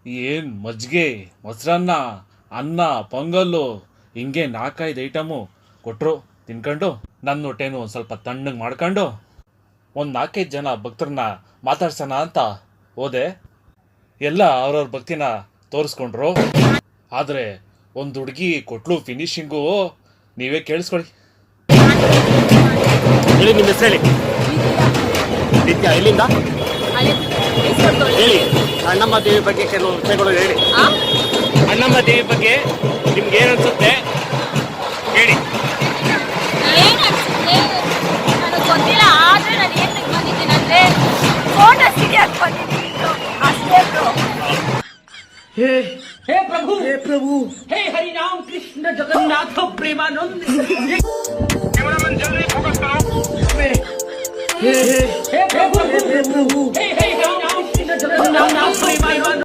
ಏನ್ ಮಜ್ಜಿಗೆ ಮೊಸರನ್ನ ಅನ್ನ ಪೊಂಗಲ್ಲು ಹಿಂಗೆ 4-5 ಐಟಮು ಕೊಟ್ರು. ತಿನ್ಕೊಂಡು ನನ್ನ ಹೊಟ್ಟೆನು ಒಂದು ಸ್ವಲ್ಪ ತಣ್ಣಗೆ ಮಾಡ್ಕೊಂಡು ಒಂದು 4-5 ಜನ ಭಕ್ತರನ್ನ ಮಾತಾಡ್ಸೋಣ ಅಂತ ಹೋದೆ. ಎಲ್ಲ ಅವ್ರವ್ರ ಭಕ್ತಿನ ತೋರಿಸ್ಕೊಂಡ್ರು. ಆದರೆ ಒಂದು ಹುಡುಗಿ ಕೊಟ್ಲು ಫಿನಿಶಿಂಗು, ನೀವೇ ಕೇಳಿಸ್ಕೊಳ್ಳಿ. ಹೇಳಿ, ನಿಮ್ಮ ಹೆಸರು ಹೇಳಿ. ನಿತ್ಯ, ಎಲ್ಲಿಂದ ಹೇಳಿ. ಅಣ್ಣಮ್ಮ ದೇವಿ ಬಗ್ಗೆ ಕೆಲವು ವಿಷಯಗಳು ಹೇಳಿ. ಅಣ್ಣಮ್ಮ ದೇವಿ ಬಗ್ಗೆ ನಿಮ್ಗೆ ಏನು ಅನ್ಸುತ್ತೆ ಹೇಳಿ. ನನಗೆ ಗೊತ್ತಿಲ್ಲ, ಆದ್ರೆ ನಾನು ಏನ್ ಬಂದಿದ್ದೀನಿ ಅಂದ್ರೆ ಫೋಟೋ ಸಿಡಿಯಕ್ಕೆ ಬಂದಿದ್ದೀನಿ ಅಷ್ಟೇ. हे प्रभु, हे हरि राम कृष्ण जगन्नाथ प्रेमानंद। हे प्रभु, हे हरि राम कृष्ण जगन्नाथ प्रेमानंद।